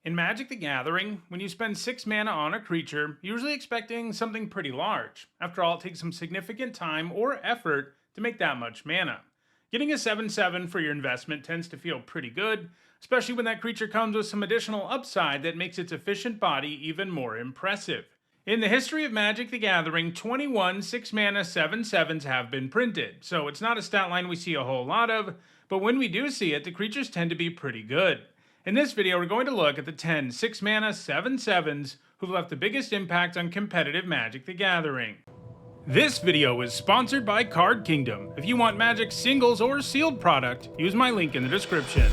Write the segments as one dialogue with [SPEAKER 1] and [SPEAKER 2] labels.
[SPEAKER 1] In Magic the Gathering, when you spend 6 mana on a creature, you're usually expecting something pretty large. After all, it takes some significant time or effort to make that much mana. Getting a 7/7 for your investment tends to feel pretty good, especially when that creature comes with some additional upside that makes its efficient body even more impressive. In the history of Magic the Gathering, 21 6 mana 7/7s have been printed, so it's not a stat line we see a whole lot of, but when we do see it, the creatures tend to be pretty good. In this video, we're going to look at the 10 6 mana 7/7s who've left the biggest impact on competitive Magic the Gathering. This video is sponsored by Card Kingdom. If you want Magic singles or sealed product, use my link in the description.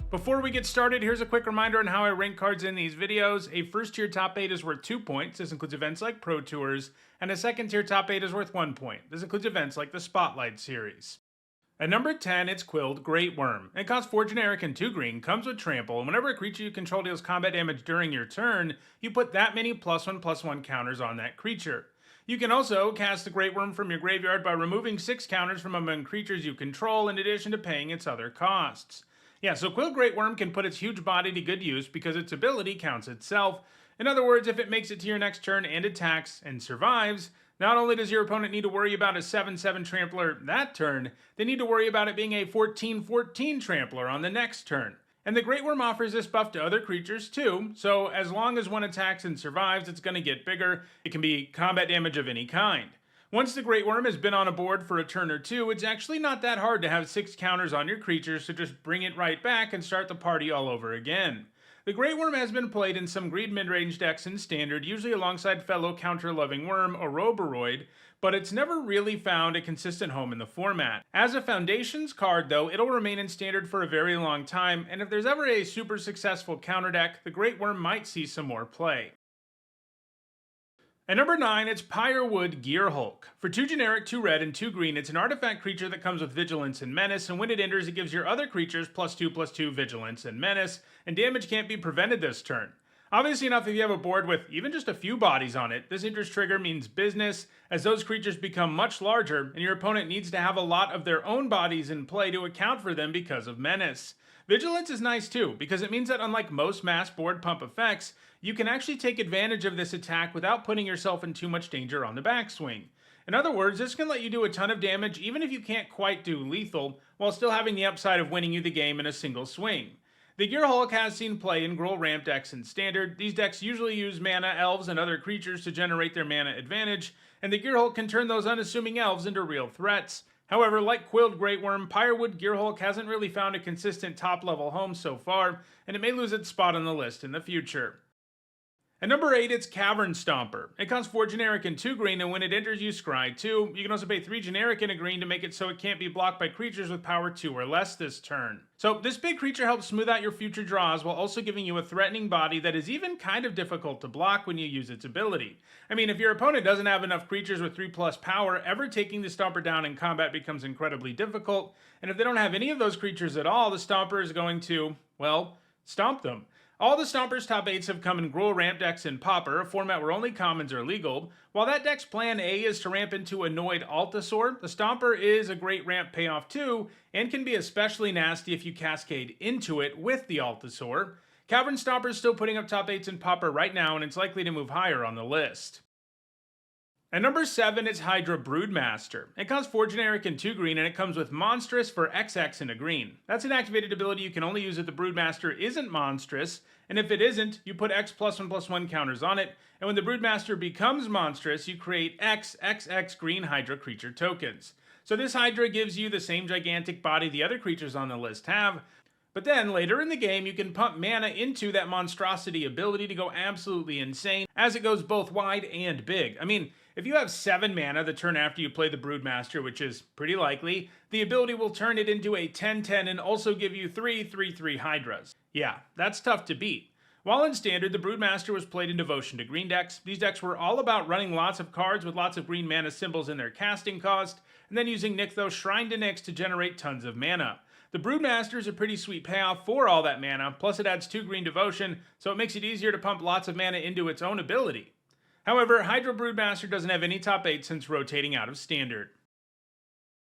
[SPEAKER 1] Before we get started, here's a quick reminder on how I rank cards in these videos. A first tier top 8 is worth 2 points. This includes events like Pro Tours. And a second tier top 8 is worth 1 point. This includes events like the Spotlight series. At number 10, it's Quilled Greatwurm. It costs 4 generic and 2 green, comes with trample, and whenever a creature you control deals combat damage during your turn, you put that many +1/+1 counters on that creature. You can also cast the Greatwurm from your graveyard by removing 6 counters from among creatures you control in addition to paying its other costs. Yeah, so Quilled Greatwurm can put its huge body to good use because its ability counts itself. In other words, if it makes it to your next turn and attacks and survives, not only does your opponent need to worry about a 7/7 trampler that turn, they need to worry about it being a 14/14 trampler on the next turn. And the Greatwurm offers this buff to other creatures too, so as long as one attacks and survives, it's going to get bigger. It can be combat damage of any kind. Once the Greatwurm has been on a board for a turn or two, it's actually not that hard to have 6 counters on your creatures, so just bring it right back and start the party all over again. The Greatwurm has been played in some green mid-range decks in Standard, usually alongside fellow counter-loving worm, Oroboroid, but it's never really found a consistent home in the format. As a Foundations card, though, it'll remain in Standard for a very long time, and if there's ever a super successful counter deck, the Greatwurm might see some more play. At number 9, it's Pyrewood Gearhulk. For 2 generic, 2 red, and 2 green, it's an artifact creature that comes with Vigilance and Menace, and when it enters, it gives your other creatures +2/+2 Vigilance and Menace, and damage can't be prevented this turn. Obviously enough, if you have a board with even just a few bodies on it, this interest trigger means business, as those creatures become much larger, and your opponent needs to have a lot of their own bodies in play to account for them because of Menace. Vigilance is nice too, because it means that unlike most mass board pump effects, you can actually take advantage of this attack without putting yourself in too much danger on the backswing. In other words, this can let you do a ton of damage even if you can't quite do lethal, while still having the upside of winning you the game in a single swing. The Gearhulk has seen play in Gruul ramp decks in Standard. These decks usually use mana, elves, and other creatures to generate their mana advantage, and the Gearhulk can turn those unassuming elves into real threats. However, like Quilled Greatwurm, Pyrewood Gearhulk hasn't really found a consistent top-level home so far, and it may lose its spot on the list in the future. At number 8, it's Cavern Stomper. It costs 4 generic and 2 green, and when it enters, you scry 2. You can also pay 3 generic and a green to make it so it can't be blocked by creatures with power 2 or less this turn. So this big creature helps smooth out your future draws while also giving you a threatening body that is even kind of difficult to block when you use its ability. I mean, if your opponent doesn't have enough creatures with 3+ power, ever taking the Stomper down in combat becomes incredibly difficult, and if they don't have any of those creatures at all, the Stomper is going to, well, stomp them. All the Stomper's top 8s have come in Gruul ramp decks and Pauper, a format where only commons are legal. While that deck's plan A is to ramp into Annoyed Altasaur, the Stomper is a great ramp payoff too, and can be especially nasty if you cascade into it with the Altasaur. Cavern Stomper is still putting up top 8s in Pauper right now, and it's likely to move higher on the list. At number 7, it's Hydra Broodmaster. It costs 4 generic and 2 green, and it comes with Monstrous for XX and a green. That's an activated ability you can only use if the Broodmaster isn't monstrous, and if it isn't, you put X +1/+1 counters on it, and when the Broodmaster becomes monstrous, you create XX green Hydra creature tokens. So this Hydra gives you the same gigantic body the other creatures on the list have, but then, later in the game, you can pump mana into that monstrosity ability to go absolutely insane, as it goes both wide and big. I mean, if you have 7 mana the turn after you play the Broodmaster, which is pretty likely, the ability will turn it into a 10/10 and also give you 3/3/3 Hydras. Yeah, that's tough to beat. While in Standard, the Broodmaster was played in Devotion to green decks. These decks were all about running lots of cards with lots of green mana symbols in their casting cost, and then using Nykthos Shrine to Nyx to generate tons of mana. The Broodmaster is a pretty sweet payoff for all that mana, plus it adds 2 green Devotion, so it makes it easier to pump lots of mana into its own ability. However, Hydra Broodmaster doesn't have any top 8 since rotating out of Standard.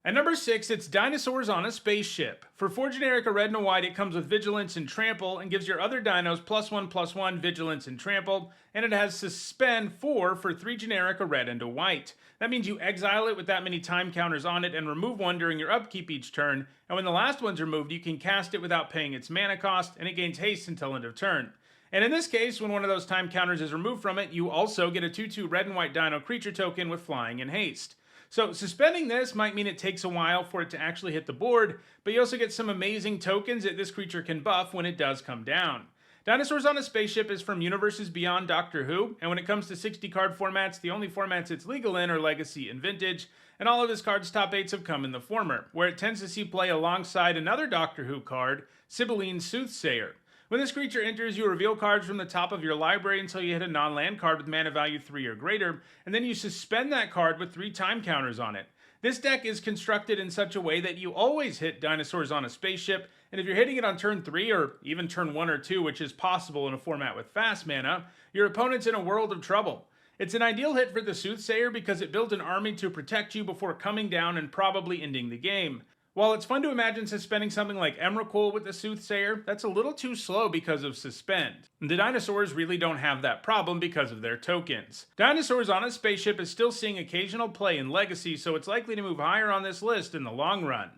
[SPEAKER 1] At number 6, it's Dinosaurs on a Spaceship. For 4 generic, a red and a white, it comes with Vigilance and Trample, and gives your other dinos +1/+1 Vigilance and Trample, and it has Suspend 4 for 3 generic, a red and a white. That means you exile it with that many time counters on it and remove one during your upkeep each turn, and when the last one's removed, you can cast it without paying its mana cost, and it gains haste until end of turn. And in this case, when one of those time counters is removed from it, you also get a 2/2 red and white dino creature token with flying and haste. So suspending this might mean it takes a while for it to actually hit the board, but you also get some amazing tokens that this creature can buff when it does come down. Dinosaurs on a Spaceship is from universes beyond Doctor Who, and when it comes to 60 card formats, the only formats it's legal in are Legacy and Vintage, and all of this card's top 8s have come in the former, where it tends to see play alongside another Doctor Who card, Sibylline Soothsayer. When this creature enters, you reveal cards from the top of your library until you hit a non-land card with mana value 3 or greater, and then you suspend that card with 3 time counters on it. This deck is constructed in such a way that you always hit Dinosaurs on a Spaceship, and if you're hitting it on turn 3 or even turn 1 or 2, which is possible in a format with fast mana, your opponent's in a world of trouble. It's an ideal hit for the Soothsayer because it builds an army to protect you before coming down and probably ending the game. While it's fun to imagine suspending something like Emrakul with the Soothsayer, that's a little too slow because of Suspend. The Dinosaurs really don't have that problem because of their tokens. Dinosaurs on a Spaceship is still seeing occasional play in Legacy, so it's likely to move higher on this list in the long run.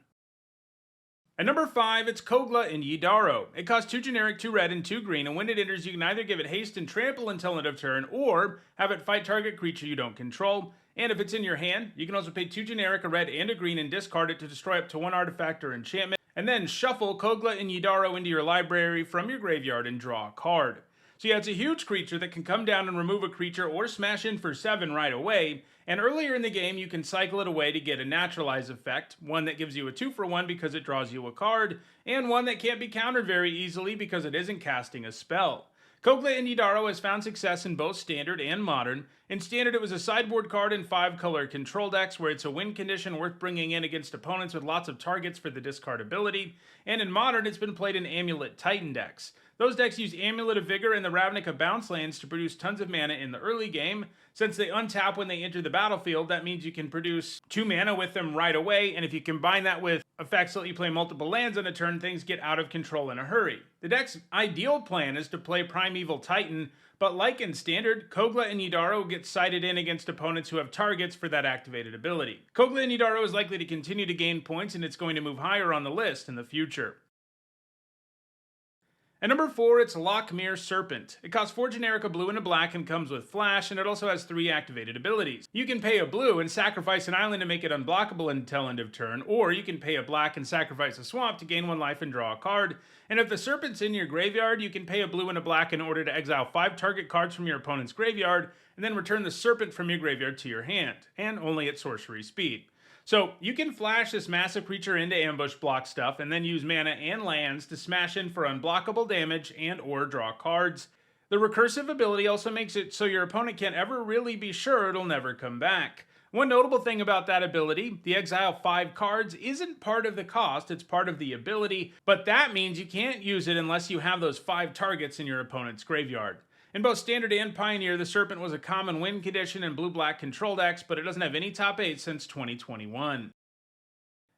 [SPEAKER 1] At number 5, it's Kogla and Yidaro. It costs 2 generic, 2 red, and 2 green, and when it enters, you can either give it haste and trample until end of turn, or have it fight target creature you don't control. And if it's in your hand, you can also pay 2 generic, a red, and a green, and discard it to destroy up to 1 artifact or enchantment, and then shuffle Kogla and Yidaro into your library from your graveyard and draw a card. So yeah, it's a huge creature that can come down and remove a creature or smash in for 7 right away, and earlier in the game you can cycle it away to get a naturalize effect, one that gives you a 2-for-1 because it draws you a card, and one that can't be countered very easily because it isn't casting a spell. Kogla and Yidaro has found success in both Standard and Modern. In Standard, it was a sideboard card in 5-color control decks where it's a win condition worth bringing in against opponents with lots of targets for the discard ability. And in Modern, it's been played in Amulet Titan decks. Those decks use Amulet of Vigor and the Ravnica bounce lands to produce tons of mana in the early game. Since they untap when they enter the battlefield, that means you can produce 2 mana with them right away, and if you combine that with effects that let you play multiple lands on a turn, things get out of control in a hurry. The deck's ideal plan is to play Primeval Titan, but like in Standard, Kogla and Yidaro get sided in against opponents who have targets for that activated ability. Kogla and Yidaro is likely to continue to gain points, and it's going to move higher on the list in the future. At number 4, it's Lochmere Serpent. It costs 4 generic, a blue, and a black, and comes with flash, and it also has 3 activated abilities. You can pay a blue and sacrifice an island to make it unblockable until end of turn, or you can pay a black and sacrifice a swamp to gain 1 life and draw a card. And if the Serpent's in your graveyard, you can pay a blue and a black in order to exile 5 target cards from your opponent's graveyard, and then return the Serpent from your graveyard to your hand, and only at sorcery speed. So you can flash this massive creature into ambush block stuff and then use mana and lands to smash in for unblockable damage and or draw cards. The recursive ability also makes it so your opponent can't ever really be sure it'll never come back. One notable thing about that ability, the exile 5 cards isn't part of the cost, it's part of the ability, but that means you can't use it unless you have those 5 targets in your opponent's graveyard. In both Standard and Pioneer, the Serpent was a common win condition in blue-black control decks, but it doesn't have any top 8 since 2021.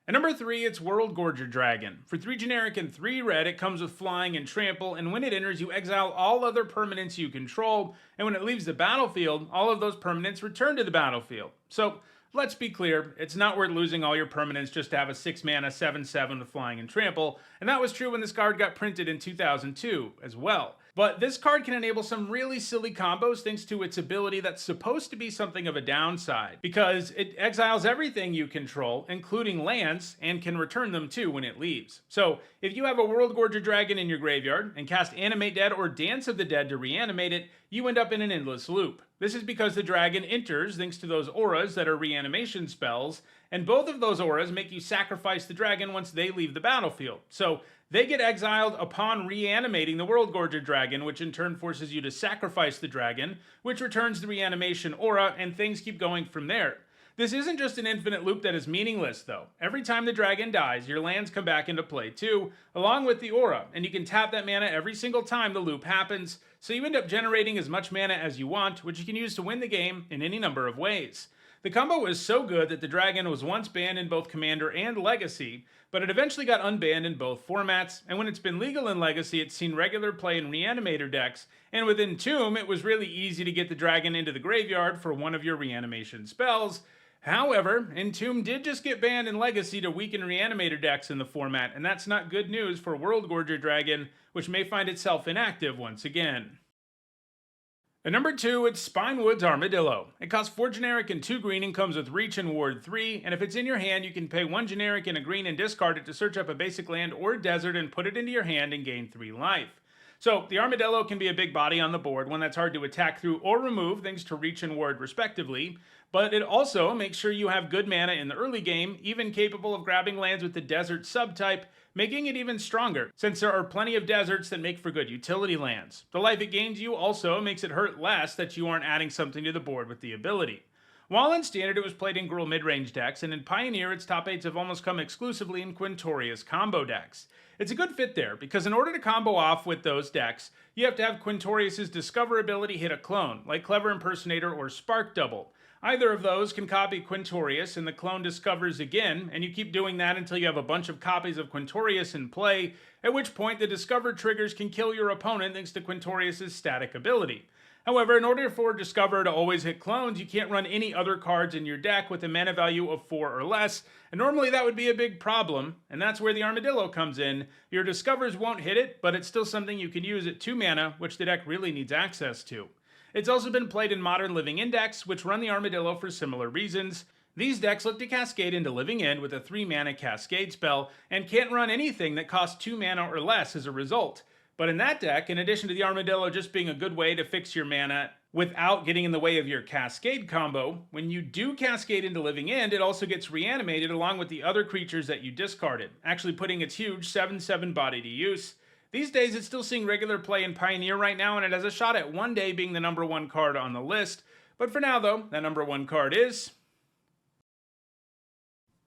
[SPEAKER 1] At number 3, it's Worldgorger Dragon. For 3 generic and 3 red, it comes with flying and trample, and when it enters, you exile all other permanents you control, and when it leaves the battlefield, all of those permanents return to the battlefield. So, let's be clear, it's not worth losing all your permanents just to have a 6 mana 7/7 with flying and trample, and that was true when this card got printed in 2002 as well. But this card can enable some really silly combos thanks to its ability that's supposed to be something of a downside, because it exiles everything you control, including lands, and can return them too when it leaves. So, if you have a Worldgorger Dragon in your graveyard, and cast Animate Dead or Dance of the Dead to reanimate it, you end up in an endless loop. This is because the dragon enters thanks to those auras that are reanimation spells, and both of those auras make you sacrifice the dragon once they leave the battlefield. So, they get exiled upon reanimating the Worldgorger Dragon, which in turn forces you to sacrifice the dragon, which returns the reanimation aura, and things keep going from there. This isn't just an infinite loop that is meaningless, though. Every time the dragon dies, your lands come back into play too, along with the aura, and you can tap that mana every single time the loop happens, so you end up generating as much mana as you want, which you can use to win the game in any number of ways. The combo was so good that the dragon was once banned in both Commander and Legacy, but it eventually got unbanned in both formats, and when it's been legal in Legacy, it's seen regular play in Reanimator decks, and with Entomb, it was really easy to get the dragon into the graveyard for one of your reanimation spells. However, Entomb did just get banned in Legacy to weaken Reanimator decks in the format, and that's not good news for Worldgorger Dragon, which may find itself inactive once again. At number 2, it's Spinewoods Armadillo. It costs 4 generic and 2 green and comes with Reach and Ward 3, and if it's in your hand, you can pay 1 generic and a green and discard it to search up a basic land or desert and put it into your hand and gain 3 life. So, the Armadillo can be a big body on the board, one that's hard to attack through or remove thanks to Reach and Ward respectively, but it also makes sure you have good mana in the early game, even capable of grabbing lands with the desert subtype, making it even stronger, since there are plenty of deserts that make for good utility lands. The life it gains you also makes it hurt less that you aren't adding something to the board with the ability. While in Standard it was played in Gruul midrange decks, and in Pioneer its top 8s have almost come exclusively in Quintorius combo decks. It's a good fit there, because in order to combo off with those decks, you have to have Quintorius' Discover ability hit a clone, like Clever Impersonator or Spark Double. Either of those can copy Quintorius and the clone discovers again, and you keep doing that until you have a bunch of copies of Quintorius in play, at which point the Discover triggers can kill your opponent thanks to Quintorius' static ability. However, in order for Discover to always hit clones, you can't run any other cards in your deck with a mana value of 4 or less, and normally that would be a big problem, and that's where the Armadillo comes in. Your Discovers won't hit it, but it's still something you can use at 2 mana, which the deck really needs access to. It's also been played in Modern Living End decks, which run the Armadillo for similar reasons. These decks look to cascade into Living End with a 3 mana Cascade spell, and can't run anything that costs 2 mana or less as a result. But in that deck, in addition to the Armadillo just being a good way to fix your mana without getting in the way of your Cascade combo, when you do Cascade into Living End, it also gets reanimated along with the other creatures that you discarded, actually putting its huge 7/7 body to use. These days, it's still seeing regular play in Pioneer right now, and it has a shot at one day being the number 1 card on the list. But for now, though, that number 1 card is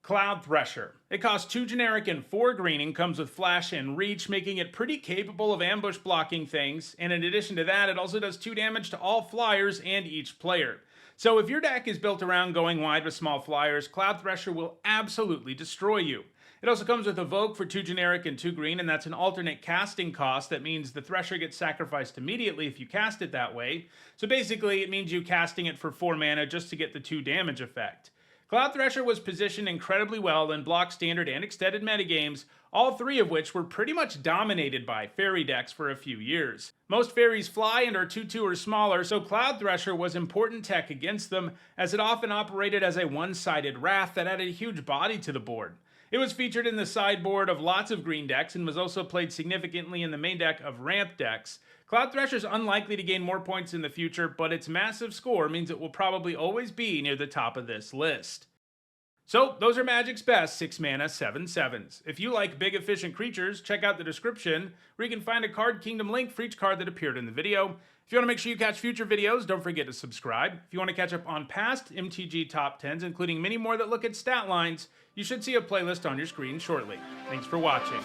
[SPEAKER 1] Cloudthresher. It costs 2 generic and 4 green and comes with Flash and Reach, making it pretty capable of ambush blocking things, and in addition to that, it also does 2 damage to all flyers and each player. So if your deck is built around going wide with small flyers, Cloudthresher will absolutely destroy you. It also comes with Evoke for 2 generic and 2 green, and that's an alternate casting cost. That means the Thresher gets sacrificed immediately if you cast it that way. So basically, it means you casting it for 4 mana just to get the 2 damage effect. Cloudthresher was positioned incredibly well in block, standard, and extended metagames, all 3 of which were pretty much dominated by fairy decks for a few years. Most fairies fly and are 2/2 or smaller, so Cloudthresher was important tech against them, as it often operated as a one-sided wrath that added a huge body to the board. It was featured in the sideboard of lots of green decks and was also played significantly in the main deck of ramp decks. Cloudthresher is unlikely to gain more points in the future, but its massive score means it will probably always be near the top of this list. So, those are Magic's best 6 mana 7/7s. If you like big efficient creatures, check out the description, where you can find a Card Kingdom link for each card that appeared in the video. If you want to make sure you catch future videos, don't forget to subscribe. If you want to catch up on past MTG top 10s, including many more that look at stat lines, you should see a playlist on your screen shortly. Thanks for watching.